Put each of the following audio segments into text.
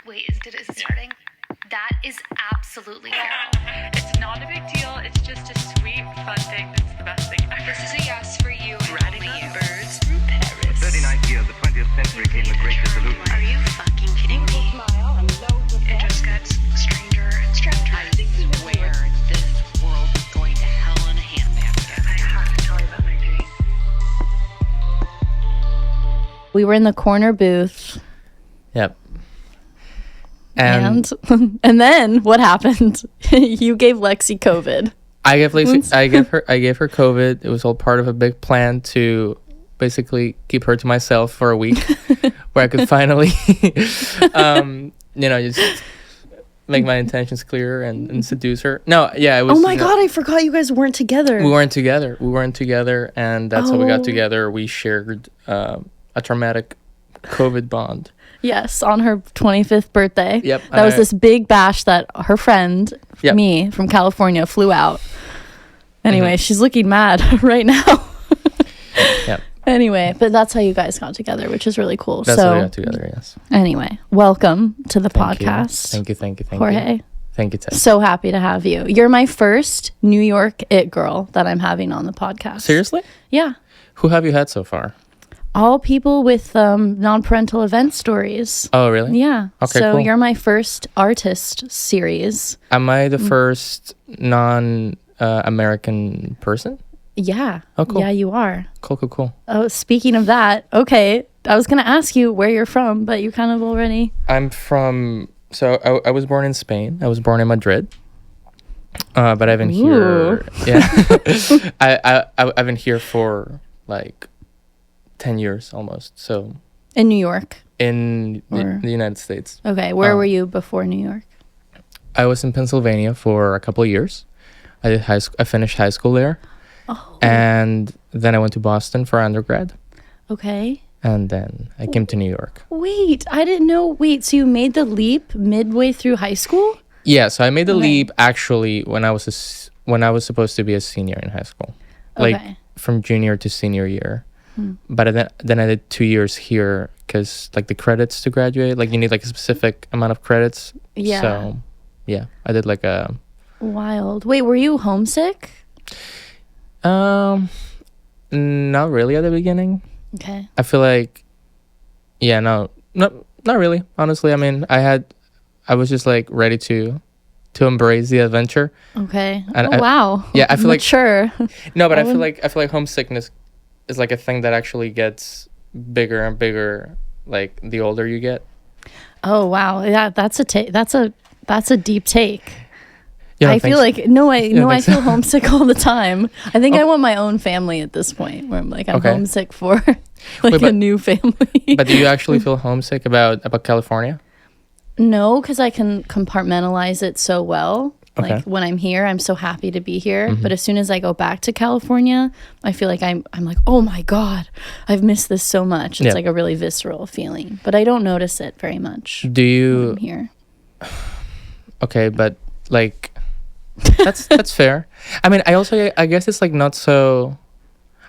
Wait, is it starting? That is absolutely feral. It's not a big deal. It's just a sweet, fun thing that's the best thing ever. This is a yes for you. Riding on birds through Paris. The 39th year of the 20th century came the Great Dissolution. Are you fucking kidding me? It just gets stranger and stranger. I swear this world is going to hell in a handbasket. I have to tell you about my dream. We were in the corner booth. Yep. And and then what happened? You gave Lexi COVID. I gave Lexi, I gave her COVID. It was all part of a big plan to basically keep her to myself for a week, where I could finally, just make my intentions clear and seduce her. No, yeah, it was. Oh my God, I forgot you guys weren't together. We weren't together, and that's how we got together. We shared a traumatic COVID bond. Yes, on her 25th birthday. Yep. That was this big bash that her friend, me, from California, flew out. Anyway, she's looking mad right now. Yep. Anyway, but that's how you guys got together, which is really cool. That's how we got together, yes. Anyway, welcome to the podcast. Thank you, Jorge. Thank you, Ted. So happy to have you. You're my first New York it girl that I'm having on the podcast. Seriously? Yeah. Who have you had so far? All people with non-parental event stories. Oh, really? Yeah. Okay, so cool. you're my first artist series. Am I the first non-American person? Yeah. Oh, cool. Yeah, you are. Cool. Oh, speaking of that, okay. I was going to ask you where you're from, but you kind of already... I'm from... So I was born in Spain. I was born in Madrid. But I've been here... Yeah. I've been here for like 10 years almost. So... In New York? In the United States. Okay. Where were you before New York? I was in Pennsylvania for a couple of years. I finished high school there. Oh. And then I went to Boston for undergrad. Okay. And then I came to New York. Wait, I didn't know. Wait, so you made the leap midway through high school? Yeah, so I made the leap actually when I was supposed to be a senior in high school. Like from junior to senior year. But then I did 2 years here because like the credits to graduate, like you need like a specific amount of credits. Yeah. So yeah, I did like a... Wild. Wait, were you homesick? Not really at the beginning. Okay. I feel like, not really, honestly. I mean, I was just like ready to embrace the adventure. Okay. And wow. Yeah, I feel mature. No, but I feel like homesickness is like a thing that actually gets bigger and bigger like the older you get. Oh wow. Yeah, that's a deep take. I feel like I feel homesick all the time. I think I want my own family at this point where I'm like I'm homesick for a new family. But do you actually feel homesick about California? No, because I can compartmentalize it so well. Okay. Like when I'm here, I'm so happy to be here. But as soon as I go back to California, I feel like I'm like, oh my God, I've missed this so much. It's like a really visceral feeling, but I don't notice it very much. Do you? When I'm here. Okay, but like. That's fair. I mean, I guess it's like not so.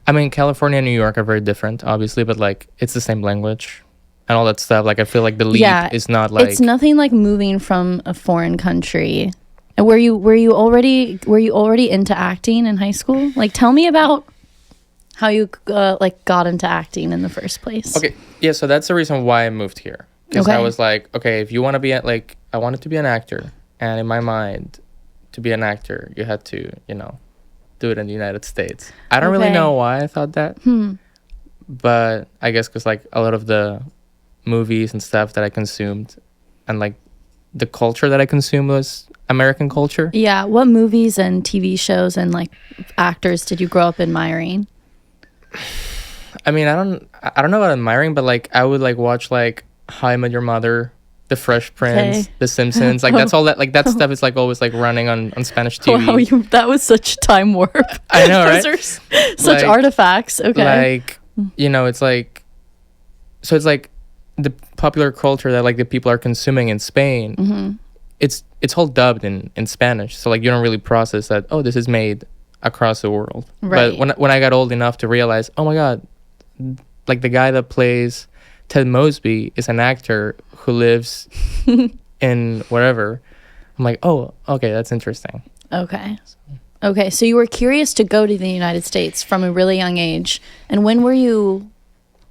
I mean, California and New York are very different, obviously, but like it's the same language and all that stuff. Like I feel like the leap is not like it's nothing like moving from a foreign country. And were you already into acting in high school? Like, tell me about how you got into acting in the first place. Okay, yeah. So that's the reason why I moved here because I was like, okay, if you want to be I wanted to be an actor, and in my mind, to be an actor, you had to, do it in the United States. I don't really know why I thought that. But I guess because like a lot of the movies and stuff that I consumed and like the culture that I consumed was American culture. Yeah. What movies and TV shows and like actors did you grow up admiring? I mean, I don't know about admiring, but like I would like watch like How I Met Your Mother, The Fresh Prince, The Simpsons, like that's all that like that stuff is like always like running on Spanish TV. Wow, that was such time warp. I know, right? Those are such artifacts. Okay. Like, it's like, so it's like the popular culture that like the people are consuming in Spain. It's all dubbed in Spanish, so like you don't really process that. Oh, this is made across the world. Right. But when I got old enough to realize, oh my God, like the guy that plays Ted Mosby is an actor who lives in whatever. I'm like, oh, okay, that's interesting. Okay, so you were curious to go to the United States from a really young age. And when were you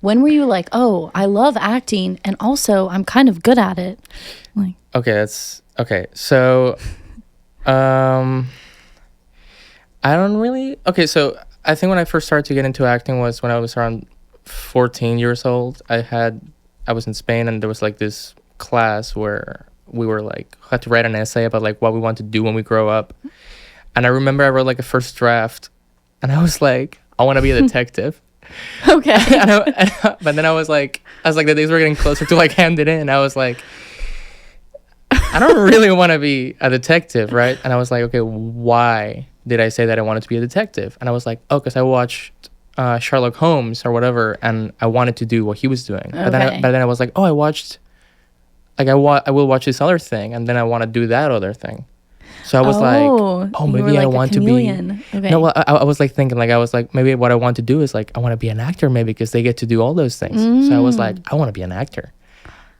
like, oh, I love acting and also I'm kind of good at it? Like, so I don't really. Okay, so I think when I first started to get into acting was when I was around 14 years old. I was in Spain, and there was like this class where we were like had to write an essay about like what we want to do when we grow up. And I remember I wrote like a first draft, and I was like, I want to be a detective. okay. But then I was like, the days were getting closer to like hand it in. I was like, I don't really want to be a detective, right? And I was like, okay, why did I say that I wanted to be a detective? And I was like, oh, because I watched Sherlock Holmes or whatever, and I wanted to do what he was doing. Okay. But then I was like, oh, I watched, like I will watch this other thing, and then I want to do that other thing. So I was maybe like I want to be. Okay. No, well, I was like thinking, like I was like, maybe what I want to do is like I want to be an actor, maybe because they get to do all those things. So I was like, I want to be an actor,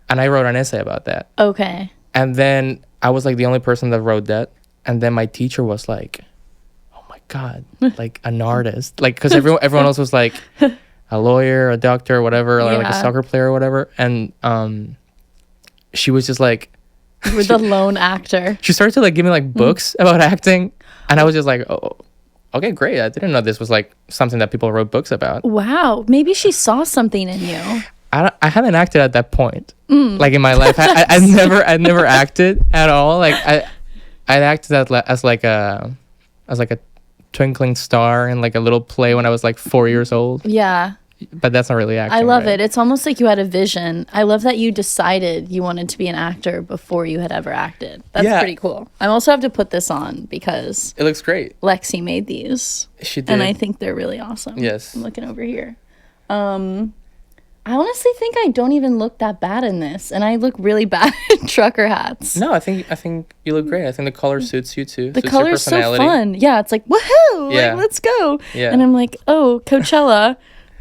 and I wrote an essay about that. Okay. And then I was like the only person that wrote that, and then my teacher was like, oh my God, like an artist, like because everyone else was like a lawyer, a doctor, whatever, or like a soccer player or whatever, and she was just like. You were the lone actor. She started to like give me like books about acting, and I was just like, oh, okay, great. I didn't know this was like something that people wrote books about. Wow, maybe she saw something in you. I hadn't acted at that point, like in my life. I never acted at all. Like I acted as like a twinkling star in like a little play when I was like 4 years old. Yeah. But that's not really acting. I love right? it. It's almost like you had a vision. I love that you decided you wanted to be an actor before you had ever acted. That's pretty cool. I also have to put this on because it looks great. Lexi made these. She did. And I think they're really awesome. Yes. I'm looking over here. I honestly think I don't even look that bad in this, and I look really bad in trucker hats. No, I think you look great. I think the color suits you too. The color's so fun. Yeah, it's like woohoo! Yeah. Like let's go. Yeah. And I'm like, oh, Coachella.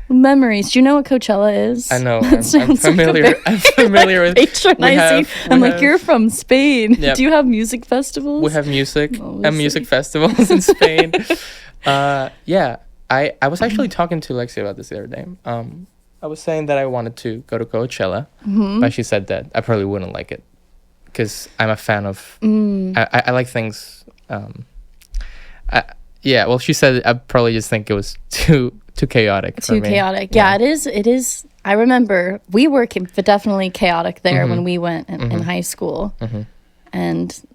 Memories. Do you know what Coachella is? I know. I'm familiar. I'm familiar with. Patronizing. I'm like, you're from Spain. Yep. Do you have music festivals? We have music and music festivals in Spain. Yeah. I was actually talking to Lexi about this the other day. I was saying that I wanted to go to Coachella, but she said that I probably wouldn't like it because I'm a fan of. I like things. Yeah. Well, she said I probably just think it was too chaotic. Too chaotic. Yeah, it is. It is. I remember we were definitely chaotic there when we went in high school. And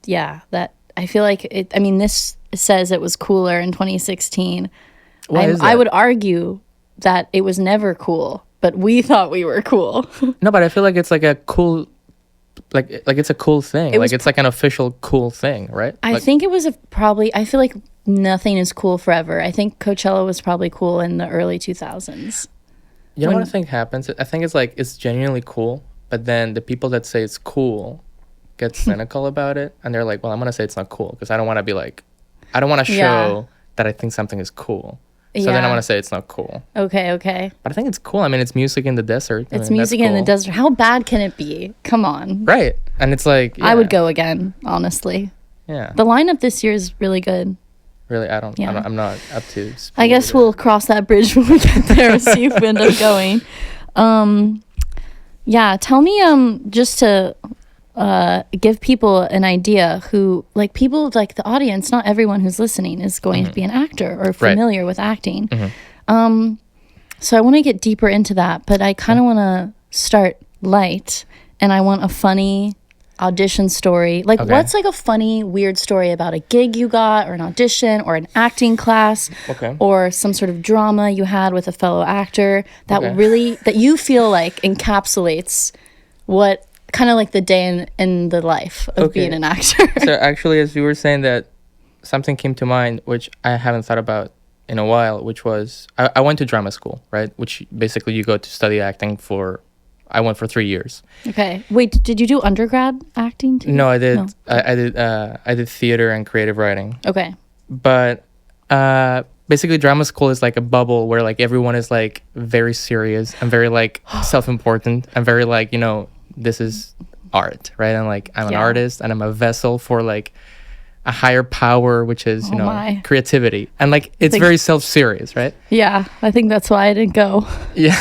yeah, that I feel like it. I mean, this says it was cooler in 2016. I would argue that it was never cool, but we thought we were cool. No, but I feel like it's like a cool, like it's a cool thing. It's like an official cool thing, right? I think it was probably. I feel like nothing is cool forever. I think Coachella was probably cool in the early 2000s. You know what I think happens? I think it's like it's genuinely cool, but then the people that say it's cool get cynical about it, and they're like, "Well, I'm gonna say it's not cool because I don't want to be like, I don't want to show that I think something is cool." So then I want to say it's not cool. Okay. But I think it's cool. I mean, it's music in the desert. It's music in the desert. How bad can it be? Come on. Right. And it's like... Yeah. I would go again, honestly. Yeah. The lineup this year is really good. Really? I'm not up to... I guess we'll cross that bridge when we get there and see if we end up going. Yeah. Tell me, just to... give people an idea who like people like the audience, not everyone who's listening is going to be an actor or familiar with acting. So I want to get deeper into that, but I kind of want to start light, and I want a funny audition story. Like what's like a funny weird story about a gig you got or an audition or an acting class or some sort of drama you had with a fellow actor that really that you feel like encapsulates what kind of like the day in the life of being an actor. So actually, as you were saying that, something came to mind, which I haven't thought about in a while, which was, I went to drama school, right? Which basically you go to study acting I went for 3 years. Okay. Wait, did you do undergrad acting too? No, I did. No. I did theater and creative writing. Okay. But basically drama school is like a bubble where like everyone is like very serious and very like self-important and very like, you know, this is art, right? And like I'm an Yeah. artist and I'm a vessel for like a higher power, which is you Oh know my. creativity, and like it's Think- very self-serious, right? Yeah, I think that's why I didn't go. Yeah.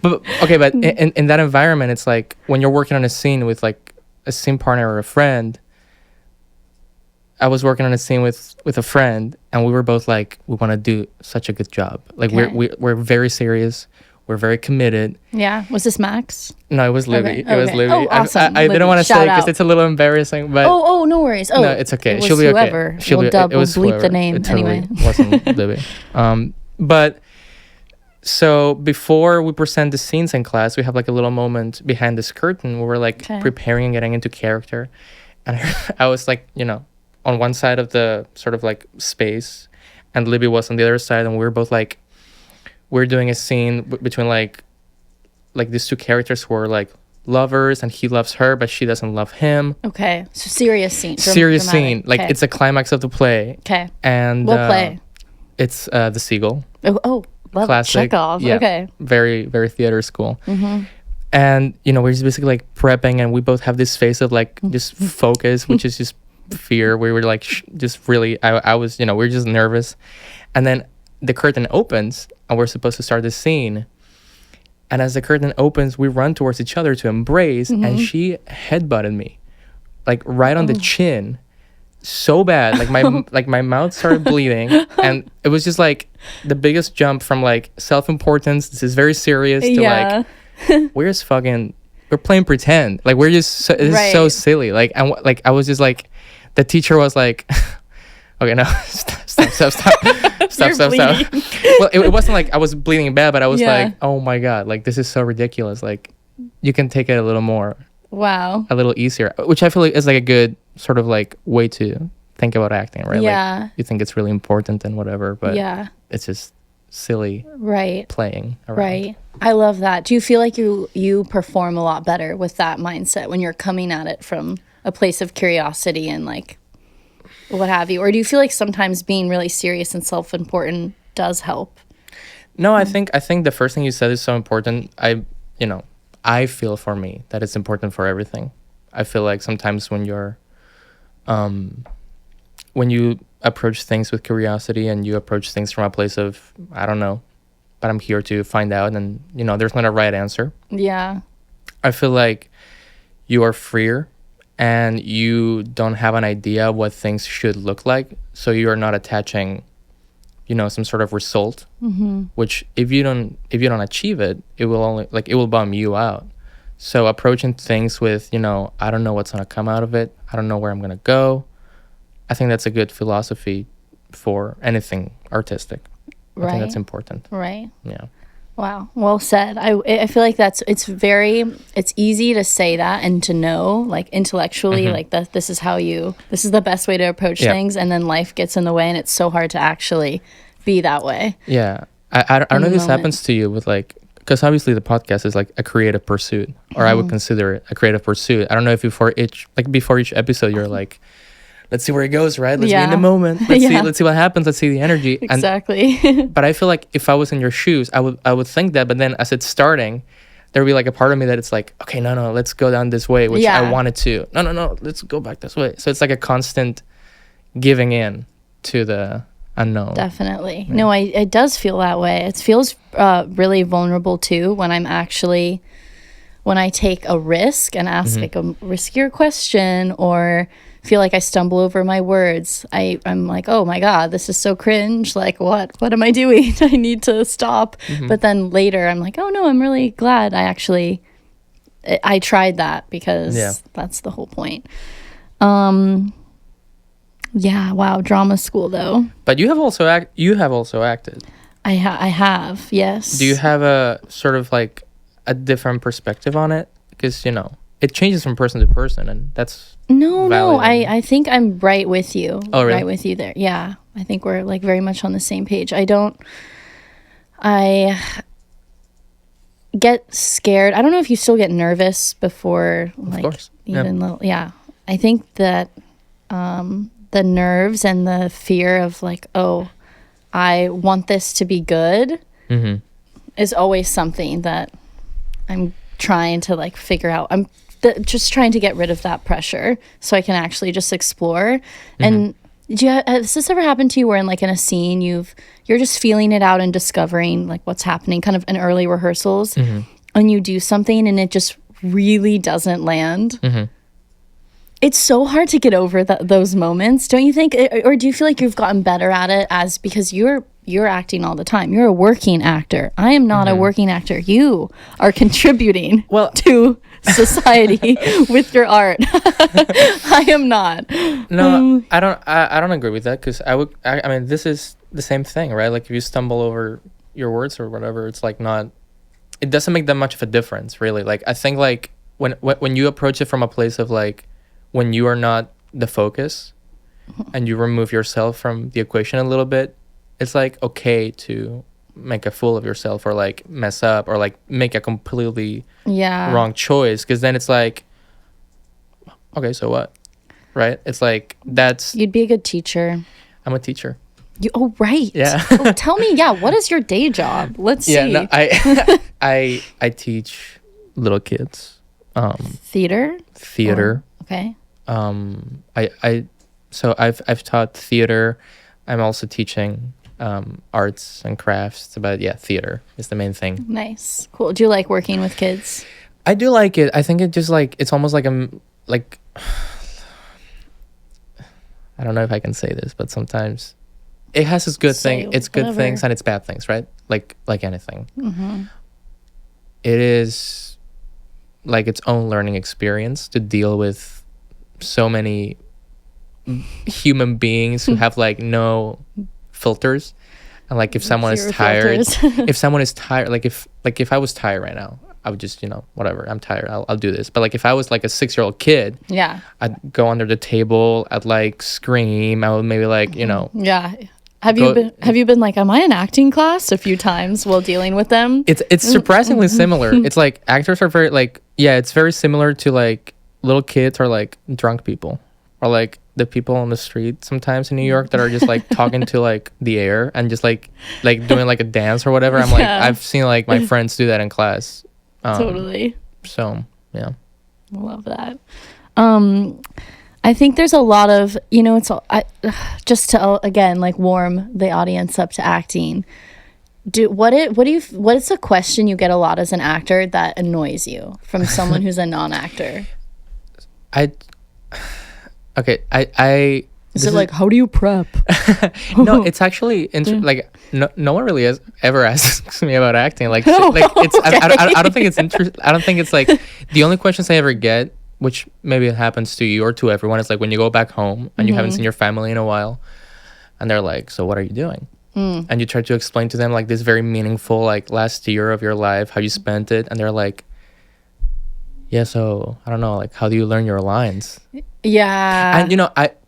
but okay, but in that environment, it's like when you're working on a scene with like a scene partner or a friend. I was working on a scene with a friend, and we were both like, we want to do such a good job. Like Okay. we're very serious. We're very committed. Yeah, was this Max? No, it was Libby. Okay, It was okay. Libby. Oh, awesome. I Libby. didn't want to say Shout because out. it's a little embarrassing, but Oh, no worries. Oh, no, it's okay. It was She'll be whoever. okay. She'll we'll be. dub, It was we'll bleep whoever. the name It totally anyway. wasn't Libby. But so before we present the scenes in class, we have like a little moment behind this curtain where we're like Okay. preparing and getting into character, and I was like, you know, on one side of the sort of like space, and Libby was on the other side, and we were both like, we're doing a scene between like these two characters who are like lovers, and he loves her, but she doesn't love him. Okay, so serious scene. Serious dramatic. scene, like Okay. it's a climax of the play, Okay. and What play? it's The Seagull. Oh, love Classic. Chekhov. Yeah. Okay. Very, very theater school. And, you know, we're just basically like prepping, and we both have this face of like just focus, which is just fear. We were like just really, I was, you know, we are just nervous. And then the curtain opens, and we're supposed to start the scene. And as the curtain opens, we run towards each other to embrace, and she headbutted me, like right on the chin, so bad, like my mouth started bleeding, and it was just like the biggest jump from like self-importance. This is very serious to Yeah. like we're playing pretend, like we're just so, this is so Right. silly. Like and like I was just like, the teacher was like. Okay, no, stop. Well, it wasn't like I was bleeding bad, but I was Yeah. like, oh my God, like this is so ridiculous. Like you can take it a little more, Wow. a little easier, which I feel like is like a good sort of like way to think about acting, right? Yeah. Like you think it's really important and whatever, but Yeah. it's just silly Right. playing around. Right. I love that. Do you feel like you perform a lot better with that mindset when you're coming at it from a place of curiosity and like what have you? Or do you feel like sometimes being really serious and self-important does help? No, I think the first thing you said is so important. I feel for me that it's important for everything. I feel like sometimes when you're when you approach things with curiosity and you approach things from a place of, I don't know, but I'm here to find out, and you know, there's not a right answer. Yeah. I feel like you are freer and you don't have an idea of what things should look like, so you are not attaching, you know, some sort of result, which if you don't achieve it, it will bum you out. So approaching things with, you know, I don't know what's gonna come out of it, I don't know where I'm gonna go, I think that's a good philosophy for anything artistic. I think that's important. Right. Yeah. Wow. Well said. I feel like it's easy to say that and to know like intellectually like that this is the best way to approach Yeah. things, and then life gets in the way and it's so hard to actually be that way. Yeah. I don't know if this moment. happens to you with like, because obviously the podcast is like a creative pursuit, or I would consider it a creative pursuit. I don't know if before each episode you're like, let's see where it goes, right? Let's be in the Yeah. moment. Let's see what happens. Let's see the energy. Exactly. But I feel like if I was in your shoes, I would think that. But then as it's starting, there would be like a part of me that it's like, okay, no, let's go down this way, which Yeah. I wanted to. No, let's go back this way. So it's like a constant giving in to the unknown. Definitely. No, it does feel that way. It feels really vulnerable too when I take a risk and ask like a riskier question, or feel like I stumble over my words. I'm like, oh my God, this is so cringe. Like, what am I doing? I need to stop. But then later I'm like, oh no, I'm really glad I tried that, because that's the whole point. Yeah, wow, drama school though. But you have also acted. I have, yes. Do you have a sort of like a different perspective on it? Because, you know, it changes from person to person, and that's No, valid. I think I'm right with you. Oh, really? Right with you there. Yeah. I think we're like very much on the same page. I get scared. I don't know if you still get nervous before, like, course. even though, yeah. I think that the nerves and the fear of like, oh, I want this to be good is always something that I'm trying to like figure out. I'm just trying to get rid of that pressure so I can actually just explore. And has this ever happened to you where in a scene you're just feeling it out and discovering like what's happening kind of in early rehearsals, and you do something and it just really doesn't land? It's so hard to get over those moments, don't you think? Or do you feel like you've gotten better at it because you're acting all the time? You're a working actor. I am not a working actor. You are contributing to society with your art. I am not. No, I don't agree with that, because I mean, this is the same thing, right? Like if you stumble over your words or whatever, it's like it doesn't make that much of a difference, really. Like I think like when you approach it from a place of like, when you are not the focus and you remove yourself from the equation a little bit, it's like okay to make a fool of yourself or like mess up or like make a completely wrong choice, because then it's like, okay, so what, right? It's like you'd be a good teacher. I'm a teacher. Right. Yeah. Tell me, what is your day job? Let's see. No, I teach little kids. Theater. Okay. So I've taught theater. I'm also teaching arts and crafts, but theater is the main thing. Nice. Cool. Do you like working with kids? I do like it. I think it just like, it's almost like I don't know if I can say this, but sometimes it has its good thing. It's good things and it's bad things, right? Like anything. It is like its own learning experience to deal with so many human beings who have like no filters, and like if someone is tired, like if I was tired right now, I would just, whatever, I'm tired, I'll do this. But like if I was like a 6-year-old kid, I'd go under the table, I'd like scream, I would maybe like Have you been like, am I in acting class a few times while dealing with them? It's surprisingly similar. It's like actors are very like, it's very similar to like little kids or like drunk people or like the people on the street sometimes in New York that are just like talking to like the air and just like doing like a dance or whatever. I'm like, I've seen like my friends do that in class. Totally. So yeah, I love that. I think there's a lot of, just to again like warm the audience up to acting. What is a question you get a lot as an actor that annoys you from someone who's a non-actor? Is it like, how do you prep? No, it's actually like no one really has ever asks me about acting. Like it's okay. I don't think it's I don't think it's like the only questions I ever get, which maybe it happens to you or to everyone, is like when you go back home and you haven't seen your family in a while, and they're like, so what are you doing? And you try to explain to them like this very meaningful like last year of your life, how you spent it, and they're like, so I don't know, like how do you learn your lines? And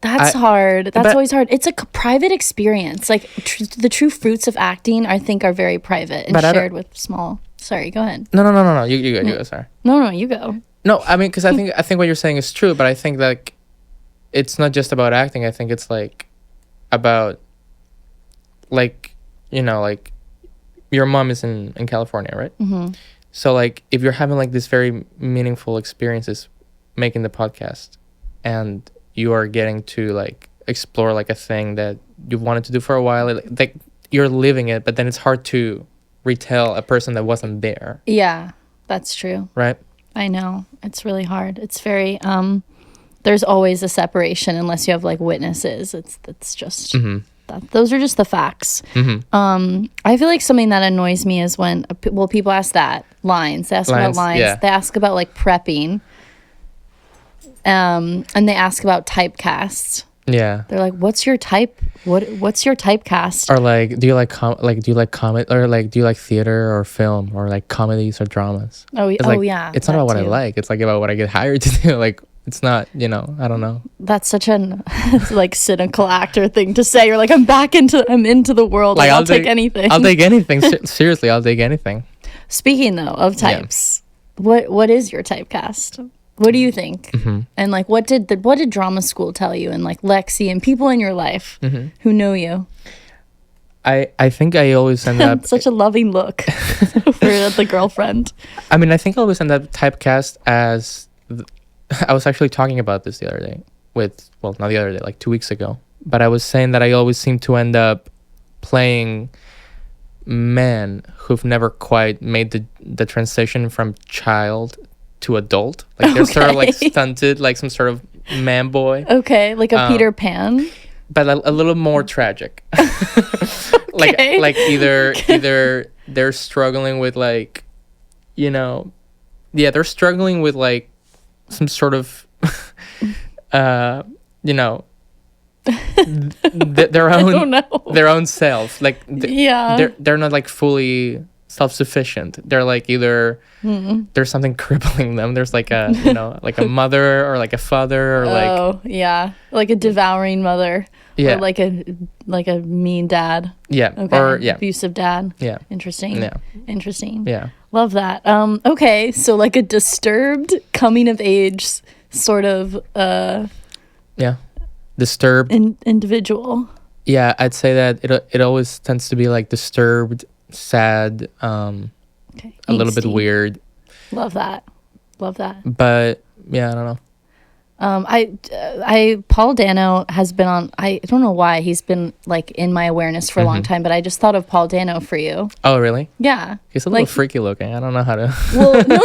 that's hard. That's always hard. It's a private experience. Like the true fruits of acting, I think, are very private and shared with small. Sorry, go ahead. No. You go. Sorry. No, you go. No, I mean, because I think what you're saying is true, but I think that it's not just about acting. I think it's like about like like your mom is in California, right? So like if you're having like this very meaningful experiences making the podcast, and you are getting to like explore like a thing that you've wanted to do for a while, like you're living it, but then it's hard to retell a person that wasn't there. Yeah, that's true. Right? I know. It's really hard. It's very there's always a separation unless you have like witnesses. It's just those are just the facts. I feel like something that annoys me is when people ask lines. They ask about lines. Yeah. They ask about like prepping. And they ask about typecasts. Yeah. They're like, "What's your type? What's your typecast?" Or like, do you like comedy, or like, do you like theater or film, or like comedies or dramas? Yeah. It's not about what I like. It's like about what I get hired to do. Like, it's not, I don't know. That's such an like cynical actor thing to say. You're like, I'm into the world. Like, I'll take anything. I'll take anything. Seriously, I'll take anything. Speaking though of types, what is your typecast? What do you think? And like, what did drama school tell you? And like Lexi and people in your life who know you. I think I always end up such a loving look for the girlfriend. I mean, I think I always end up typecast as I was actually talking about this the other day not the other day, like 2 weeks ago. But I was saying that I always seem to end up playing men who've never quite made the transition from child to adult. Like they're sort of like stunted, like some sort of man boy. Okay, like a Peter Pan. But a little more tragic. like either they're struggling with like, they're struggling with like some sort of their own self. Like they're not like fully self-sufficient. They're like either there's something crippling them. There's like a like a mother or like a father or like a devouring mother. Yeah. Or like a mean dad. Yeah. Okay. Or abusive dad. Yeah. Interesting. Yeah. Interesting. Yeah. Love that. Okay, so like a disturbed coming of age sort of disturbed individual. Yeah, I'd say that it always tends to be like disturbed, sad, a little bit weird. Love that. But yeah, I don't know. Paul Dano has been on. I don't know why he's been like in my awareness for a long time, but I just thought of Paul Dano for you. Oh, really? Yeah. He's a little freaky looking. I don't know how to. Well, no,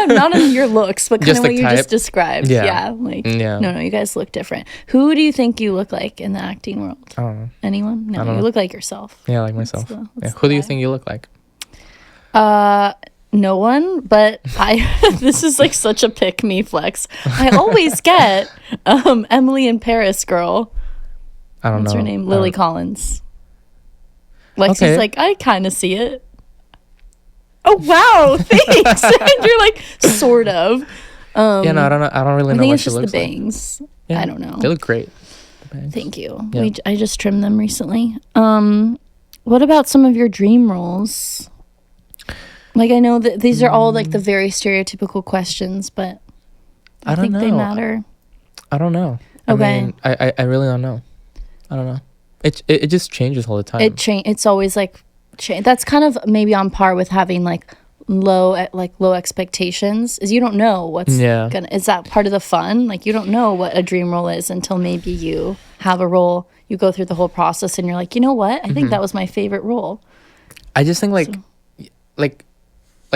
not in your looks, but kind of what you just described. Yeah. No, you guys look different. Who do you think you look like in the acting world? I don't know. Anyone? No, you look like yourself. Yeah, like myself. Who do you think you look like? No one, but this is like such a pick me flex. I always get Emily in Paris girl. I don't know. What's her name? Lily Collins. Lexi's like, I kind of see it. Oh wow, thanks. And you're like, sort of. No, I don't know. I don't really know what she looks like. I think it's just the bangs. Yeah, I don't know. They look great. Thank you. Yeah. I just trimmed them recently. What about some of your dream roles? Like, I know that these are all like the very stereotypical questions, but I think they matter. I don't know. Okay. I mean, I really don't know. I don't know. It just changes all the time. It's always like that's kind of maybe on par with having like low expectations. Is you don't know what's gonna. Is that part of the fun? Like you don't know what a dream role is until maybe you have a role. You go through the whole process and you're like, you know what? I think that was my favorite role. I just think like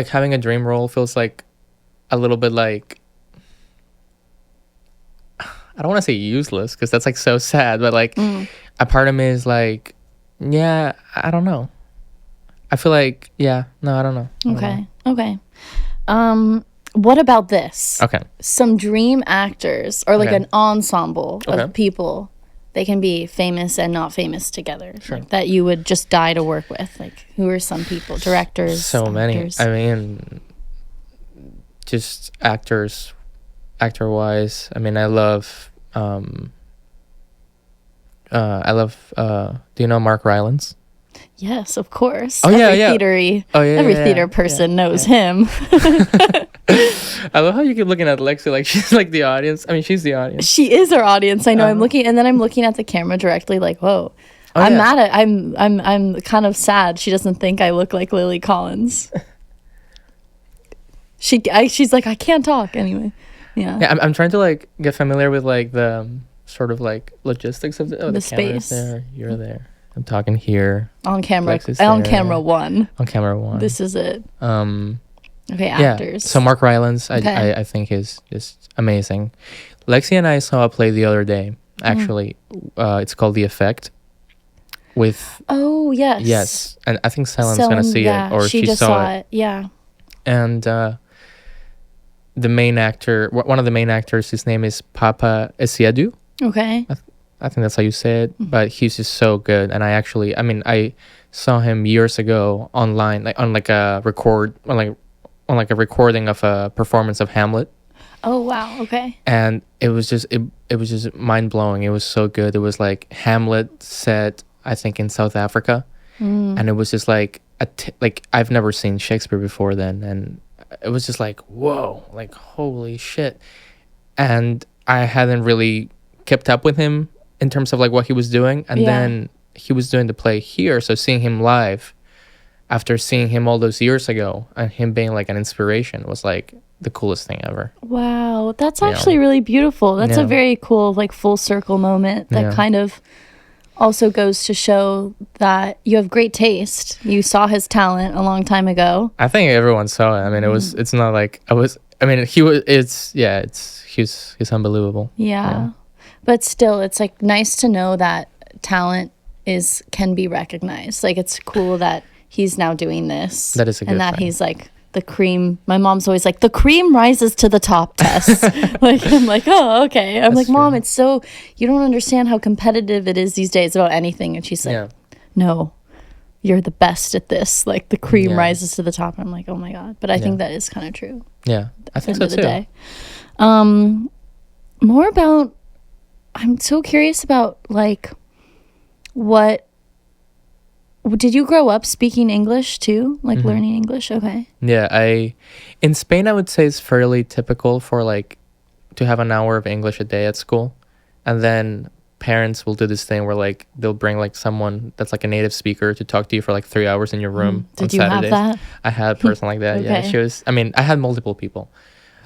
having a dream role feels like a little bit like, I don't want to say useless because that's like so sad, but like a part of me is like, I don't know. I feel like, I don't know. Okay. What about this? Okay. Some dream actors or like an ensemble of people. They can be famous and not famous together. Sure. Like, that you would just die to work with. Like, who are some people? Directors? So actors? many. I mean, just actor-wise. I mean, I love, do you know Mark Rylance? Yes, of course. Oh, yeah, Every theater person knows him. I love how you keep looking at Lexi like she's like the audience. I mean, she's the audience. She is our audience. I know. I'm looking at the camera directly like, whoa. I'm mad at I'm kind of sad she doesn't think I look like Lily Collins. She's like, I can't talk anyway. Yeah, I'm trying to like get familiar with like the sort of like logistics of the space. There, you're there. I'm talking here. On camera. On camera one. On camera one. This is it. Okay, actors. So Mark Rylance, I think is just amazing. Lexi and I saw a play the other day. Actually, it's called The Effect. With yes, and I think Selen's gonna see it, or she just saw it. Yeah. And the main actor, one of the main actors, his name is Papa Esiadu. Okay. I think that's how you say it, but he's just so good. And I saw him years ago online, like on like a recording of a performance of Hamlet. Oh wow! Okay. And it was just mind blowing. It was so good. It was like Hamlet set, I think, in South Africa, and it was just like like I've never seen Shakespeare before then, and it was just like whoa, like holy shit. And I hadn't really kept up with him in terms of like what he was doing, and then he was doing the play here, so seeing him live after seeing him all those years ago and him being like an inspiration was like the coolest thing ever. Wow, that's actually really beautiful. That's a very cool, like, full circle moment that kind of also goes to show that you have great taste. You saw his talent a long time ago. I think everyone saw it. I mean, it's not like he's unbelievable. Yeah. But still, it's like nice to know that talent can be recognized. Like, it's cool that he's now doing this. That is a good and that thing. he's like the cream. My mom's always like, the cream rises to the top test. Like, I'm like, oh, okay. I'm like, Mom, it's so, you don't understand how competitive it is these days about anything. And she's like, no, you're the best at this. Like, the cream rises to the top. And I'm like, oh my God. But I think that is kind of true. Yeah, I think so too. Day. More about, I'm so curious about, like, what did you grow up speaking English too, like learning English? Okay. Yeah, in Spain I would say it's fairly typical for like to have an hour of English a day at school, and then parents will do this thing where like they'll bring like someone that's like a native speaker to talk to you for like 3 hours in your room on Saturdays. Have that? I had a person like that. Yeah, Okay. I had multiple people.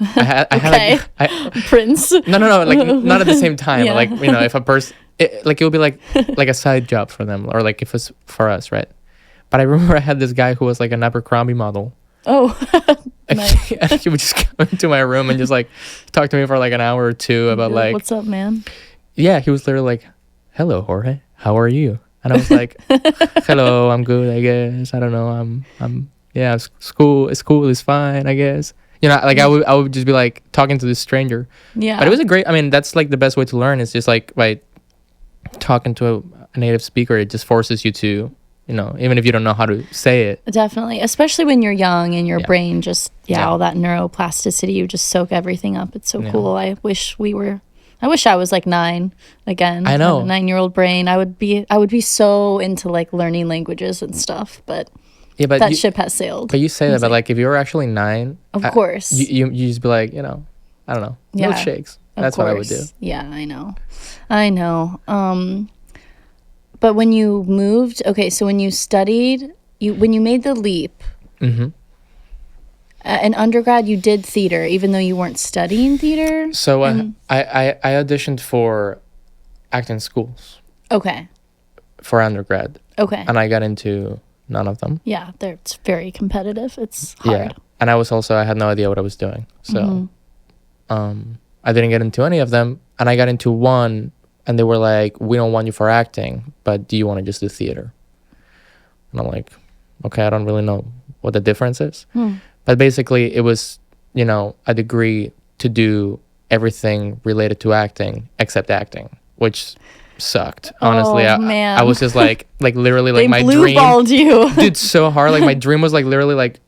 I had Prince. No, like not at the same time. Like, you know, if a person, it would be like a side job for them, or like if it's for us, right? But I remember I had this guy who was like an Abercrombie model. Oh, nice. And he would just come into my room and just like talk to me for like an hour or two about like, what's up, man? Yeah, he was literally like, "Hello, Jorge, how are you?" And I was like, "Hello, I'm good, I guess. I don't know, I'm school is fine, I guess." You know, like I would just be like talking to this stranger. Yeah. But it was that's like the best way to learn, is just like by talking to a native speaker. It just forces you to, you know, even if you don't know how to say it. Definitely. Especially when you're young and your brain just, all that neuroplasticity, you just soak everything up. It's so cool. I wish I was like 9 again. I know. I had a 9-year-old brain. I would be so into like learning languages and stuff, but that ship has sailed. But you say that, but like if you were actually 9, of course, you just be like, you know, I don't know, milkshakes. That's what I would do. Yeah, I know. But when you moved, so when you studied, when you made the leap, in undergrad you did theater, even though you weren't studying theater. So I auditioned for acting schools. Okay. For undergrad. Okay. And I got into none of them. Yeah, it's very competitive. It's hard. Yeah, and I had no idea what I was doing. So, I didn't get into any of them, and I got into one, and they were like, "We don't want you for acting, but do you want to just do theater?" And I'm like, "Okay, I don't really know what the difference is." But basically, it was, you know, a degree to do everything related to acting except acting, which sucked. Honestly, I was just like literally like my dream. They blue-balled you. Dude, so hard. Like my dream was like literally like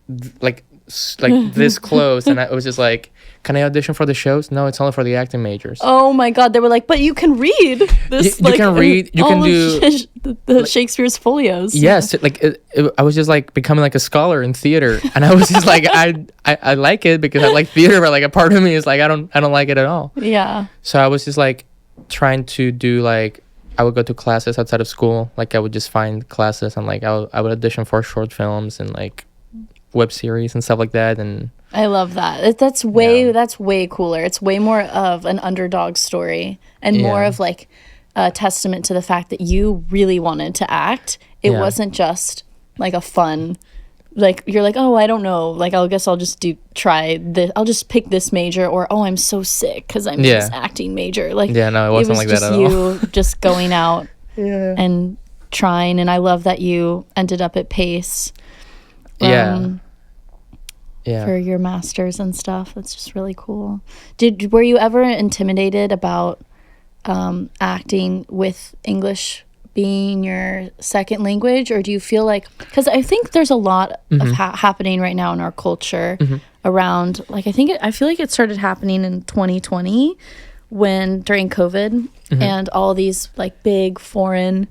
this close, and I was just like, "Can I audition for the shows?" No, it's only for the acting majors. Oh my God, they were like, "But you can read this. You can read. You can do the Shakespeare's folios." Yes, like I was just like becoming like a scholar in theater, and I was just like, I like it because I like theater, but like a part of me is like I don't like it at all. Yeah. So I was just like trying to do like, I would go to classes outside of school. Like I would just find classes, and like I would audition for short films and like web series and stuff like that. And I love that. That's way cooler. It's way more of an underdog story and more of like a testament to the fact that you really wanted to act. It wasn't just like a fun, like you're like, oh, I don't know, like I guess I'll just try this. I'll just pick this major, or oh, I'm so sick because I'm this acting major. Like no, it wasn't like that at all. You just going out and trying. And I love that you ended up at Pace. For your masters and stuff. That's just really cool. Were you ever intimidated about acting with English being your second language, or do you feel like, because I think there's a lot of happening right now in our culture around, like I feel like it started happening in 2020 during COVID, and all these like big foreign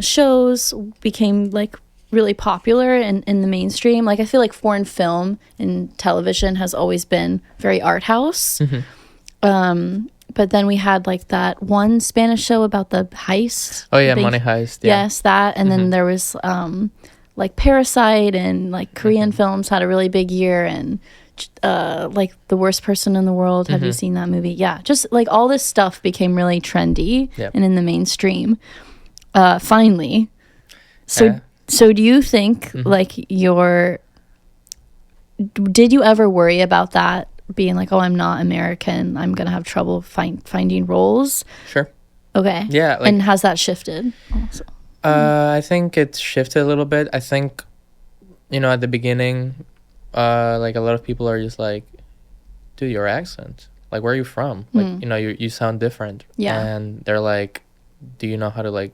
shows became like really popular in the mainstream. Like I feel like foreign film and television has always been very art house. But then we had like that one Spanish show about the heist. Oh yeah, Money Heist. Yeah. Yes, that. And then there was like Parasite, and like Korean films had a really big year. And like The Worst Person in the World. Have you seen that movie? Yeah, just like all this stuff became really trendy and in the mainstream. Finally, so do you think like did you ever worry about that being like, oh, I'm not American, I'm gonna have trouble finding roles? Sure. Okay. Yeah. Like, and has that shifted also? I think it shifted a little bit. I think, at the beginning, like a lot of people are just like, dude, your accent, like, where are you from? Like, you sound different. Yeah. And they're like, do you know how to like,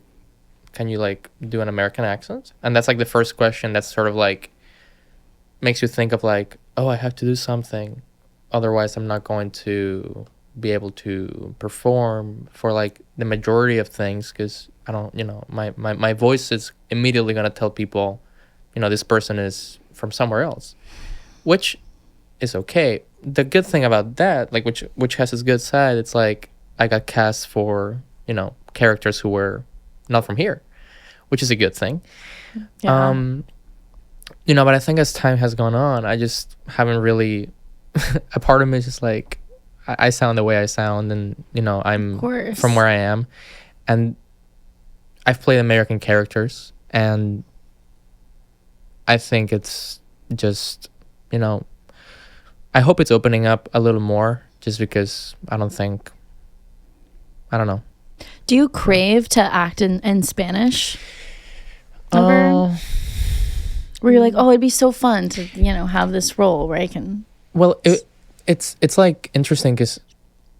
can you like do an American accent? And that's like the first question that's sort of like makes you think of like, oh, I have to do something, otherwise I'm not going to be able to perform for like the majority of things, because I don't, my voice is immediately going to tell people, this person is from somewhere else, which is okay. The good thing about that, like, which has its good side, it's like I got cast for, characters who were not from here, which is a good thing. Yeah. But I think as time has gone on, I just haven't really a part of me is just like, I sound the way I sound, and I'm from where I am, and I've played American characters, and I think it's just, I hope it's opening up a little more, just because I don't know. Do you crave to act in Spanish? Ever? Where you're like, oh, it'd be so fun to, have this role where I can. Well, it's like interesting, because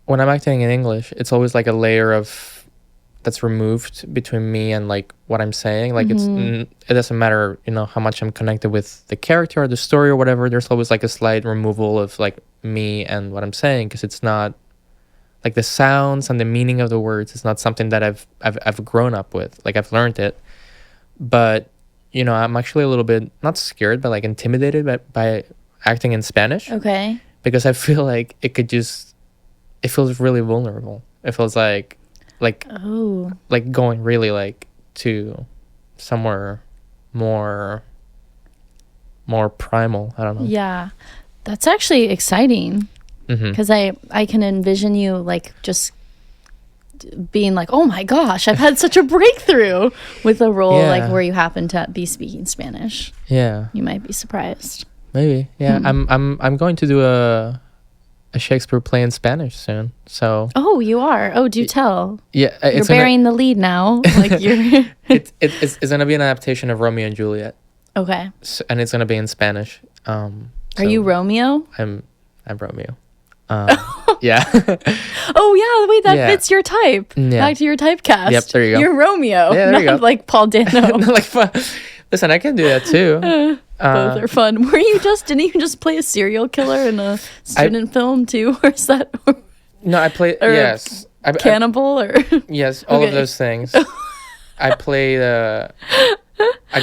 when I'm acting in English, it's always like a layer of that's removed between me and like what I'm saying. Like it doesn't matter, how much I'm connected with the character or the story or whatever. There's always like a slight removal of like me and what I'm saying, because it's not like the sounds and the meaning of the words. It's not something that I've grown up with. Like I've learned it, but I'm actually a little bit not scared, but like intimidated by acting in Spanish. Okay. Because I feel like it feels really vulnerable. It feels like going really like to somewhere more primal. I don't know. Yeah, that's actually exciting, because I can envision you like just being like, oh my gosh, I've had such a breakthrough with a role like where you happen to be speaking Spanish. Yeah, you might be surprised. Maybe. Yeah. I'm going to do a Shakespeare play in Spanish soon. So. Oh, you are. Oh, do tell. Yeah, you're bearing the lead now. Like you're. it's gonna be an adaptation of Romeo and Juliet. Okay. So, and it's gonna be in Spanish. Are you Romeo? I'm Romeo. Yeah. Oh yeah, wait, that fits your type. Yeah. Back to your typecast. Yep, there you go. You're Romeo. Yeah, there you go. Like Paul Dano. Listen, I can do that too. Both are fun. Didn't you just play a serial killer in a student film too? Or is that? No, I played. Yes. Cannibal or? Yes, all of those things. I played a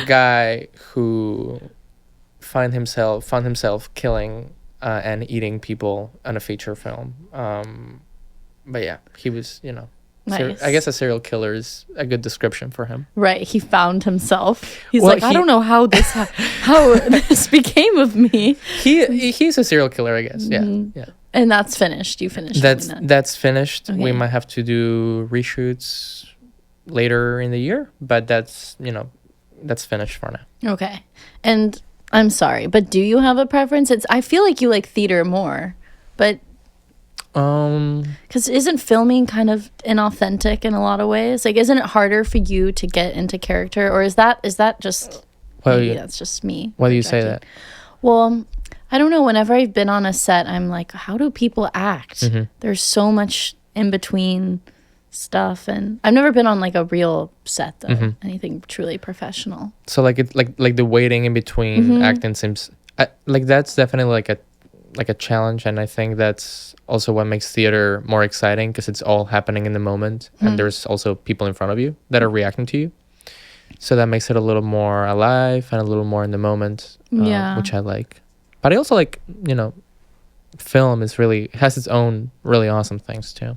guy who found himself killing and eating people on a feature film. But yeah, he was, Nice. I guess a serial killer is a good description for him. Right, he found himself. He's I don't know how this became of me. He's a serial killer, I guess. Yeah, yeah. And that's finished. You finished. That's finished. Okay. We might have to do reshoots later in the year, but that's finished for now. Okay. And I'm sorry, but do you have a preference? I feel like you like theater more, but. Because isn't filming kind of inauthentic in a lot of ways? Like, isn't it harder for you to get into character, or is that just maybe that's just me? Why do you say that? Well, I don't know. Whenever I've been on a set, I'm like, how do people act? There's so much in between stuff, and I've never been on like a real set though, anything truly professional. So like the waiting in between acting seems like that's definitely like a challenge, and I think that's also what makes theater more exciting, because it's all happening in the moment, and there's also people in front of you that are reacting to you, so that makes it a little more alive and a little more in the moment, which I like. But I also like, film has its own really awesome things too.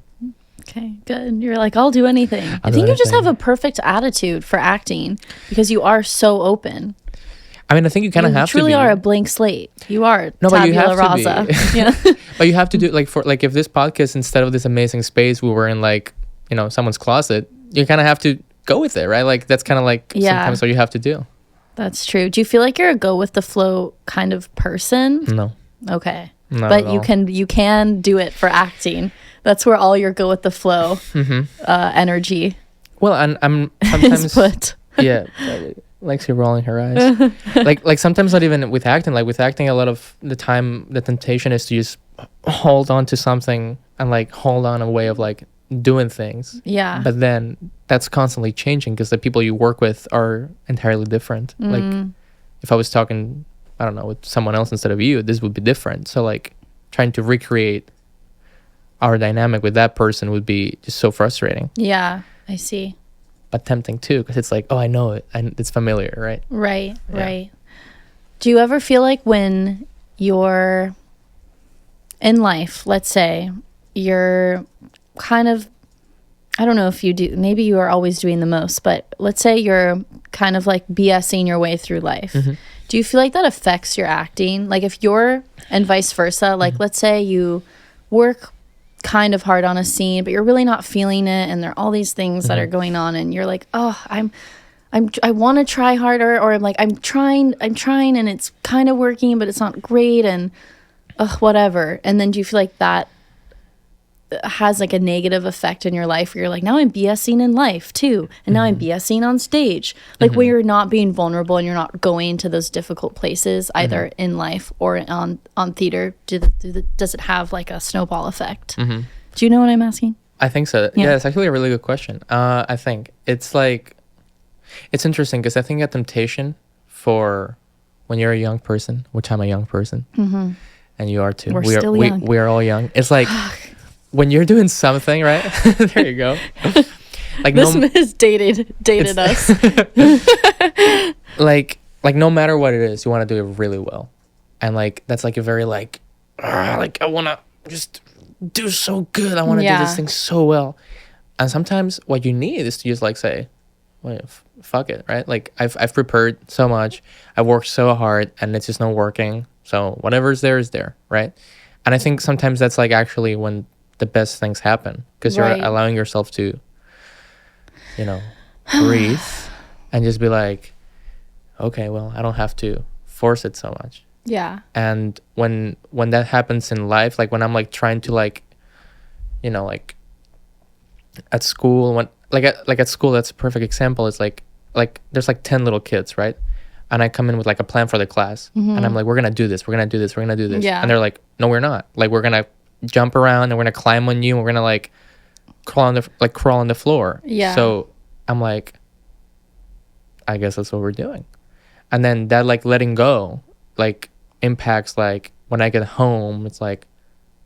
Okay, good. You're like, I'll do anything. I think you just have a perfect attitude for acting, because you are so open. I mean, I think you kind of have to be. You truly are a blank slate. You are no, but you have rasa. to be. Yeah. But you have to do like if this podcast, instead of this amazing space, we were in like, you know, someone's closet, you kind of have to go with it, right? Like that's kind of like sometimes what you have to do. That's true. Do you feel like you're a go with the flow kind of person? No. Okay. Not but at you can do it for acting. That's where all your go with the flow energy. Well, and I'm sometimes is put. Yeah, like she rolling her eyes. like sometimes not even with acting. Like with acting, a lot of the time the temptation is to just hold on to something and like hold on a way of like doing things. Yeah. But then that's constantly changing because the people you work with are entirely different. Like if I was talking, I don't know, with someone else instead of you, this would be different. So like trying to recreate our dynamic with that person would be just so frustrating. Yeah, I see. But tempting too, because it's like, oh, I know it and it's familiar, right? Right, right. Do you ever feel like when you're in life, let's say, you're kind of, I don't know if you do, maybe you are always doing the most, but let's say you're kind of like BSing your way through life. Do you feel like that affects your acting? Like if you're, and vice versa, like let's say you work kind of hard on a scene, but you're really not feeling it, and there are all these things that are going on, and you're like, oh, I want to try harder, or I'm trying, and it's kind of working, but it's not great, and whatever. And then do you feel like that has like a negative effect in your life where you're like, now I'm BSing in life too, and now I'm BSing on stage, like where you're not being vulnerable and you're not going to those difficult places either in life or on theater? Does it have like a snowball effect? Do you know what I'm asking? I think so. Yeah, it's actually a really good question. I think it's like, it's interesting because I think a temptation for when you're a young person, which I'm a young person, and you are too. We are all young. It's like when you're doing something, right? There you go. Like this has dated us. like no matter what it is, you want to do it really well, and like that's like a very like I want to just do so good. I want to do this thing so well, and sometimes what you need is to just like say, well, fuck it, right? Like I've prepared so much, I've worked so hard, and it's just not working. So whatever's there is there, right? And I think sometimes that's like actually when the best things happen, because you're allowing yourself to, you know, breathe and just be like, okay, well, I don't have to force it so much. Yeah. And when that happens in life, like when I'm like trying to like, you know, like at school, when like at school, that's a perfect example. It's like there's like 10 little kids, right? And I come in with like a plan for the class, and I'm like, we're gonna do this, we're gonna do this, we're gonna do this. Yeah. And they're like, no, we're not. Like we're gonna jump around and we're gonna climb on you and we're gonna like crawl on the floor. Yeah. So I'm like, I guess that's what we're doing. And then that like letting go like impacts like when I get home, it's like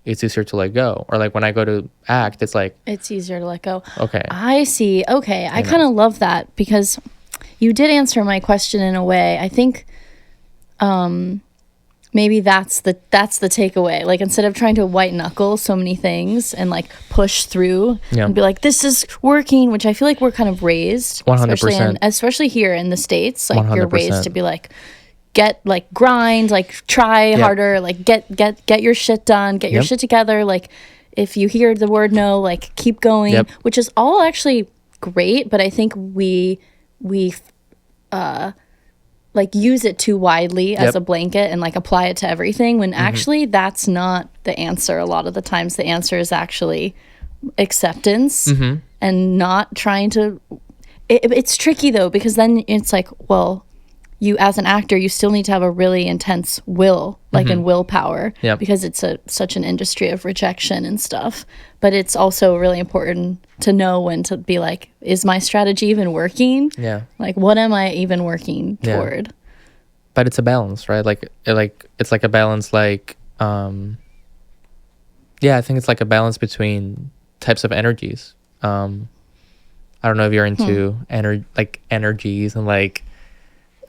it's easier to let go. Or like when I go to act, it's like it's easier to let go. Okay. I see. Okay. I kind of love that because you did answer my question in a way. I think maybe that's the takeaway. Like instead of trying to white knuckle so many things and like push through and be like, this is working, which I feel like we're kind of raised 100%, especially here in the States, like 100%. You're raised to be like, get like grind, like try harder, like get your shit done, get your shit together. Like if you hear the word no, like keep going, which is all actually great. But I think we like use it too widely as a blanket and like apply it to everything when actually that's not the answer. A lot of the times the answer is actually acceptance and not trying to it's tricky though, because then it's like, well, you as an actor, you still need to have a really intense will, like and willpower, because it's such an industry of rejection and stuff. But it's also really important to know when to be like, is my strategy even working? Yeah. Like, what am I even working toward? But it's a balance, right? Like it's like a balance, like, I think it's like a balance between types of energies. I don't know if you're into energies and like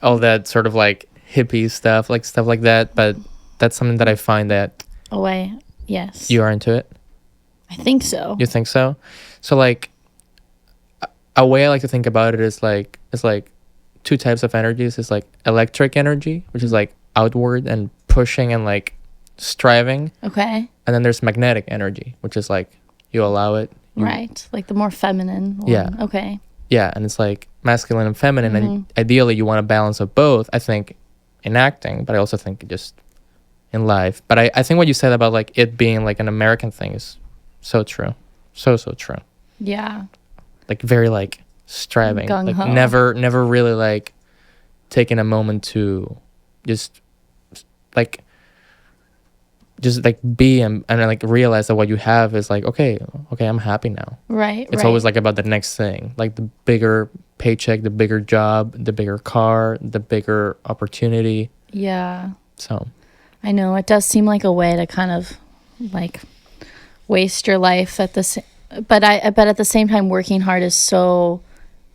all that sort of like hippie stuff like that, but that's something that I find that yes, you are into it. I think so. You think so? So like a way I like to think about it is like two types of energies. It's like electric energy, which is like outward and pushing and like striving. Okay. And then there's magnetic energy, which is like you allow it. Right. Like the more feminine one. Yeah. Okay. Yeah, and it's like masculine and feminine, and ideally you want a balance of both, I think, in acting, but I also think just in life. But I think what you said about like it being like an American thing is so true. So true. Yeah. Like very like striving. Gung-ho. Like never really like taking a moment to just like be and like realize that what you have is like okay, I'm happy now. Right. It's always like about the next thing, like the bigger paycheck, the bigger job, the bigger car, the bigger opportunity. Yeah. So I know it does seem like a way to kind of like waste your life at this, but at the same time working hard is so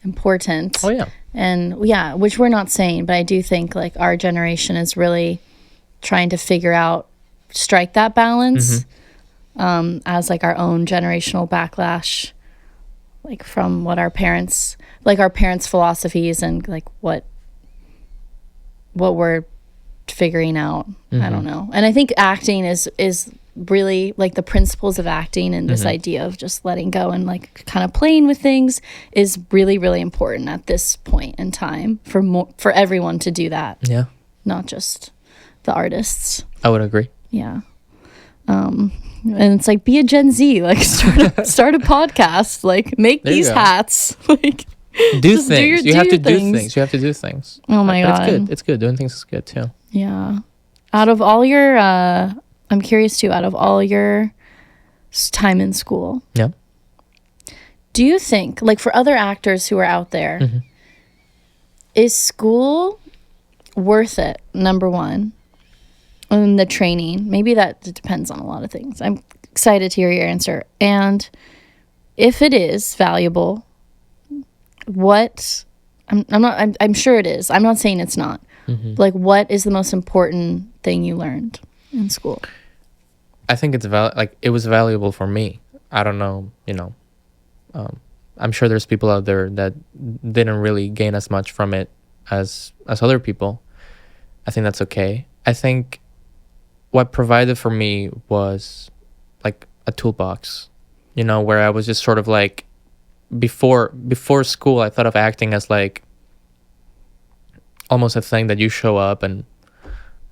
important. Oh yeah. And yeah, which we're not saying, but I do think like our generation is really trying to strike that balance as like our own generational backlash, like from what our parents philosophies and like what we're figuring out. I don't know. And I think acting is really like the principles of acting and this idea of just letting go and like kind of playing with things is really, really important at this point in time for everyone to do that. Yeah. Not just the artists. I would agree. Yeah. And it's like be a Gen Z, like start a podcast, like make these hats, like do things. You have to do things. You have to do things. Oh my God. It's good. It's good. Doing things is good too. Yeah. Out of all your I'm curious too, out of all your time in school. Yeah. Do you think, like for other actors who are out there, is school worth it? Number one. And the training, maybe that depends on a lot of things. I'm excited to hear your answer. And if it is valuable, I'm sure it is. I'm not saying it's not. Like, what is the most important thing you learned in school? I think it's it was valuable for me. I don't know, I'm sure there's people out there that didn't really gain as much from it as other people. I think that's okay. I think what provided for me was like a toolbox, where I was just sort of like before school, I thought of acting as like almost a thing that you show up and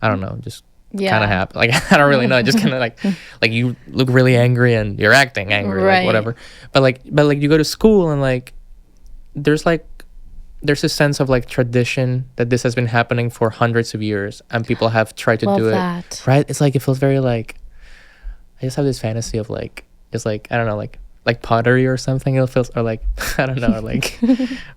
I don't know, just kind of happen. Like I don't really know, just kind of like you look really angry and you're acting angry, right. like whatever. But like you go to school and like there's a sense of like tradition that this has been happening for hundreds of years and people have tried to do it. Right? It's like it feels very like I just have this fantasy of like it's like I don't know, like pottery or something. It feels or like I don't know, like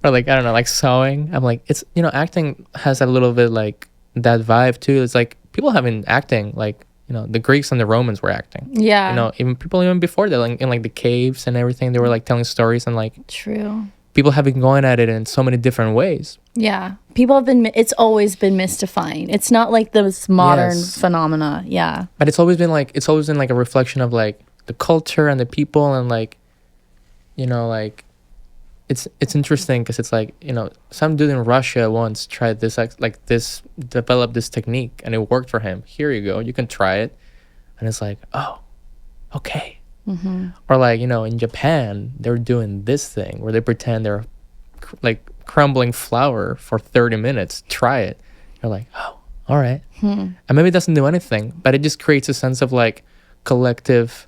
or like I don't know, like sewing. I'm like it's acting has a little bit like that vibe too. It's like people have been acting like the Greeks and the Romans were acting. Yeah. Even before that, like in like the caves and everything, they were like telling stories and like true. People have been going at it in so many different ways. Yeah. People have been, it's always been mystifying. It's not like this modern phenomena. Yeah. But it's always been like a reflection of like the culture and the people and like, like it's interesting because it's like, some dude in Russia once tried developed this technique and it worked for him. Here you go. You can try it. And it's like, oh, okay. Or like, in Japan, they're doing this thing where they pretend they're like crumbling flour for 30 minutes. Try it. You're like, oh, all right. And maybe it doesn't do anything, but it just creates a sense of like collective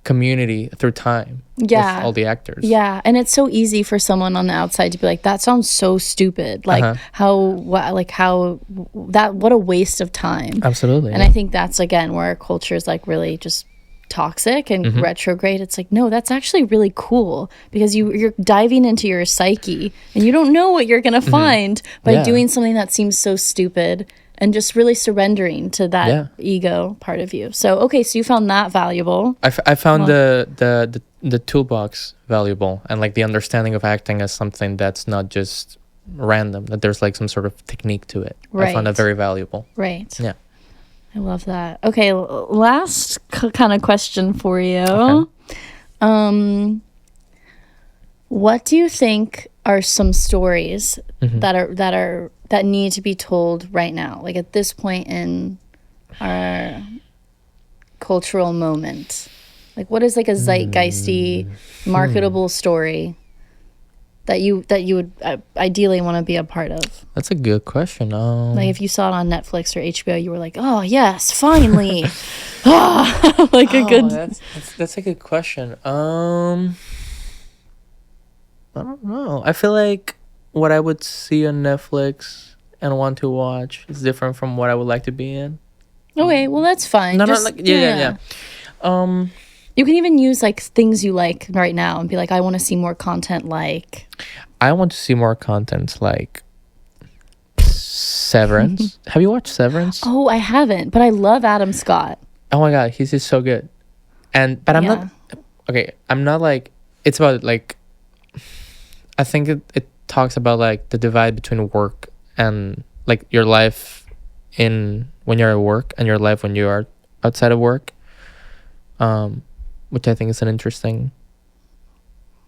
community through time. Yeah. With all the actors. Yeah. And it's so easy for someone on the outside to be like, that sounds so stupid. Like what a waste of time. Absolutely. And I think that's again where our culture is like really just toxic and retrograde. It's like, no, that's actually really cool because you're diving into your psyche and you don't know what you're gonna find by doing something that seems so stupid and just really surrendering to that ego part of you. So okay, so you found that valuable. I found the toolbox valuable and like the understanding of acting as something that's not just random, that there's like some sort of technique to it. Right. I found that very valuable. Right. Yeah. I love that. Okay, last kind of question for you. Okay. What do you think are some stories that need to be told right now, like at this point in our cultural moment? Like, what is like a zeitgeisty, marketable story that you would ideally want to be a part of? That's a good question. Like if you saw it on Netflix or HBO, you were like, oh yes, finally. Like a good. That's a good question. I don't know. I feel like what I would see on Netflix and want to watch is different from what I would like to be in. Okay, well that's fine. No, like yeah. You can even use like things you like right now and be like, I want to see more content like. I want to see more content like Severance. Have you watched Severance? Oh, I haven't, but I love Adam Scott. Oh my God, he's just so good. But I'm not. Okay, I'm not like. It's about like. I think it talks about like the divide between work and like your life when you're at work and your life when you are outside of work. Which I think is an interesting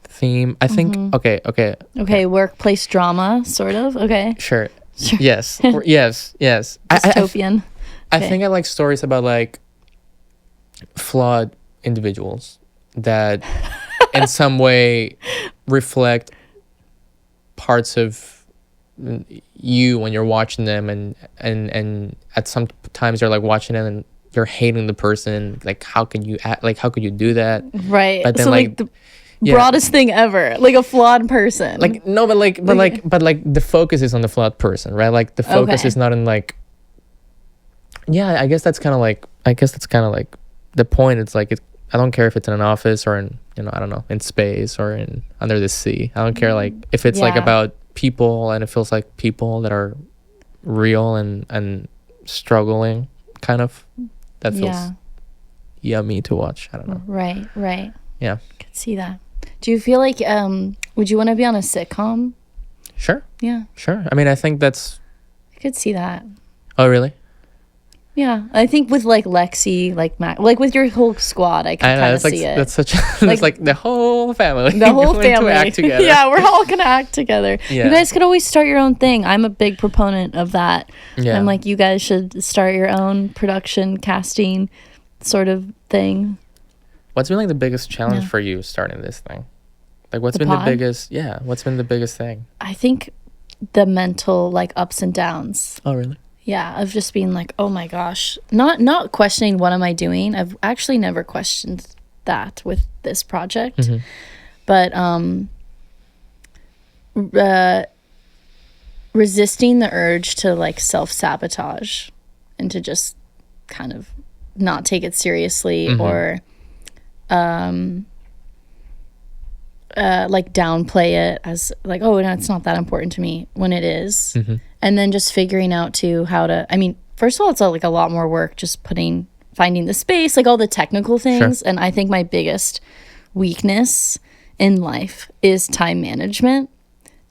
theme. I think okay, workplace drama, sort of. Okay. Sure. Yes. yes. Dystopian. I think I like stories about like flawed individuals that in some way reflect parts of you when you're watching them, and at some times you're like watching it and you're hating the person. Like, how could you act, like how could you do that? Right. But then so like the broadest thing ever, like a flawed person. Like no, but the focus is on the flawed person, right? Like the focus is not in like. Yeah, I guess that's kind of like the point. It's like I don't care if it's in an office or in, I don't know, in space or in under the sea. I don't care like if it's like about people and it feels like people that are real and struggling, kind of. That feels yummy to watch. I don't know. Right. Yeah. I could see that. Do you feel like would you want to be on a sitcom? Sure. Yeah. Sure. I mean, I think that's. I could see that. Oh, really? Yeah, I think with like Lexi, like Mac, like with your whole squad, I can kind of see it. That's such. It's like the whole family. The whole family. To act together. Yeah, we're all gonna act together. Yeah. You guys could always start your own thing. I'm a big proponent of that. Yeah. I'm like, you guys should start your own production, casting, sort of thing. What's been like the biggest challenge for you starting this thing? Like, what's been the biggest? Yeah, what's been the biggest thing? I think the mental like ups and downs. Oh, really? Yeah, of just being like, oh my gosh, not questioning what am I doing. I've actually never questioned that with this project, but resisting the urge to like self-sabotage and to just kind of not take it seriously or like downplay it as like, oh no, it's not that important to me when it is. And then just figuring out too how to, I mean, first of all, it's like a lot more work just finding the space, like all the technical things. Sure. And I think my biggest weakness in life is time management.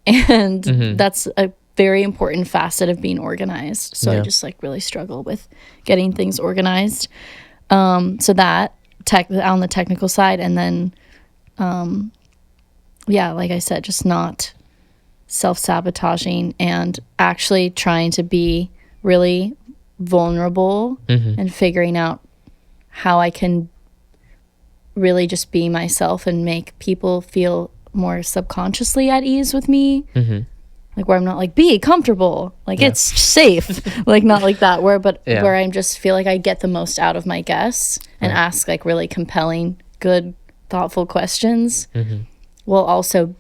And that's a very important facet of being organized. So I just like really struggle with getting things organized. So that on the technical side, and then, like I said, just not self-sabotaging and actually trying to be really vulnerable and figuring out how I can really just be myself and make people feel more subconsciously at ease with me. Like where I'm not like, be comfortable, like it's safe, like not like that, where I just feel like I get the most out of my guests and ask like really compelling, good, thoughtful questions while also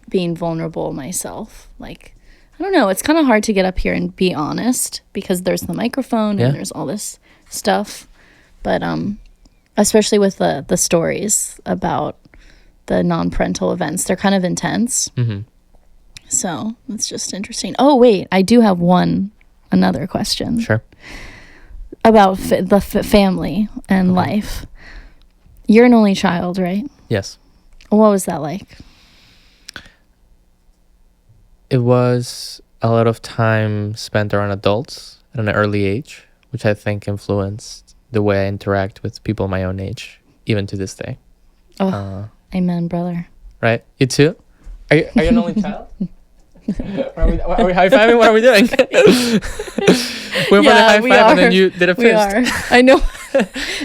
being vulnerable myself. Like, I don't know, it's kind of hard to get up here and be honest because there's the microphone and there's all this stuff, but especially with the stories about the non-parental events, they're kind of intense. So it's just interesting. Oh wait, I do have another question. Sure. About the family and life. You're an only child, right? Yes. What was that like? It was a lot of time spent around adults at an early age, which I think influenced the way I interact with people my own age, even to this day. Oh, amen, brother. Right? You too? Are you an only child? Are we high-fiving? What are we doing? We went high five and then you did a fist. We are. I know.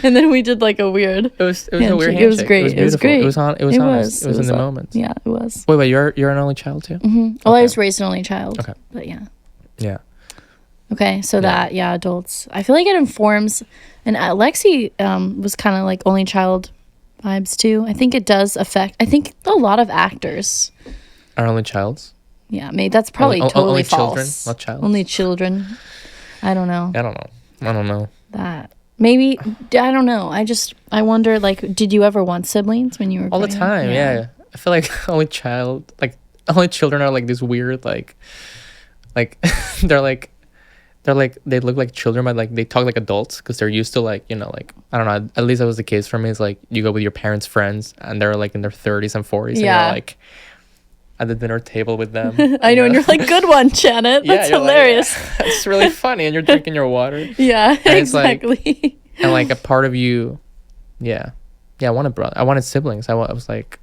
And then we did like a weird. It was a weird handshake. It was great. It was great. It was honest. It was in the moment. Yeah, it was. Wait, you're an only child too? Mm-hmm. Well, I was raised an only child. Okay. But yeah. Yeah. Okay, so that adults. I feel like it informs, and Lexi was kind of like only child vibes too. I think it does affect. I think a lot of actors are only childs. Yeah, maybe that's probably totally only false. Children, not child. Only children. I don't know. I don't know. That maybe I don't know. I wonder. Like, did you ever want siblings when you were all the time? Yeah. I feel like only children are like this weird like they look like children, but like they talk like adults because they're used to like, you know, like I don't know. At least that was the case for me. It's like you go with your parents' friends and they're like in their 30s and 40s. And you're like at the dinner table with them. I know, and you're like, good one, Janet. That's hilarious. Like, that's really funny. And you're drinking your water. Yeah, exactly. Like, and like a part of you, I wanted brother. I wanted siblings. I was like,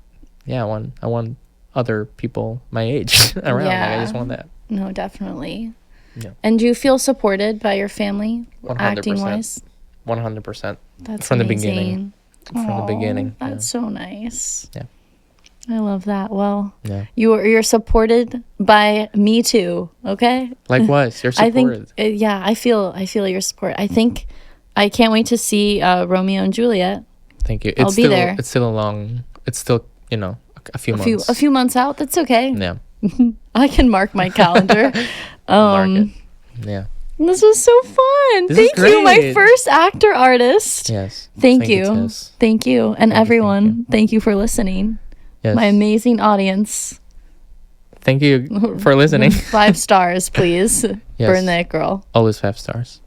I want other people my age around. Yeah. Like, I just want that. No, definitely. Yeah. And do you feel supported by your family, 100%. acting wise? 100%. That's from amazing. the beginning. From the beginning. That's so nice. Yeah. I love that. Well, you're supported by me too. Okay. Likewise, you're supported. I think, I feel your support. I can't wait to see Romeo and Juliet. Thank you. I'll be there. It's still a few months. A few months out. That's okay. Yeah. I can mark my calendar. Mark it. Yeah. This was so fun. Thank you, my first actor artist. Yes. Thank you. Thank you. And everyone, thank you for listening. Yes. My amazing audience. Thank you for listening. 5 stars, please. Yes. Burn that girl. Always 5 stars.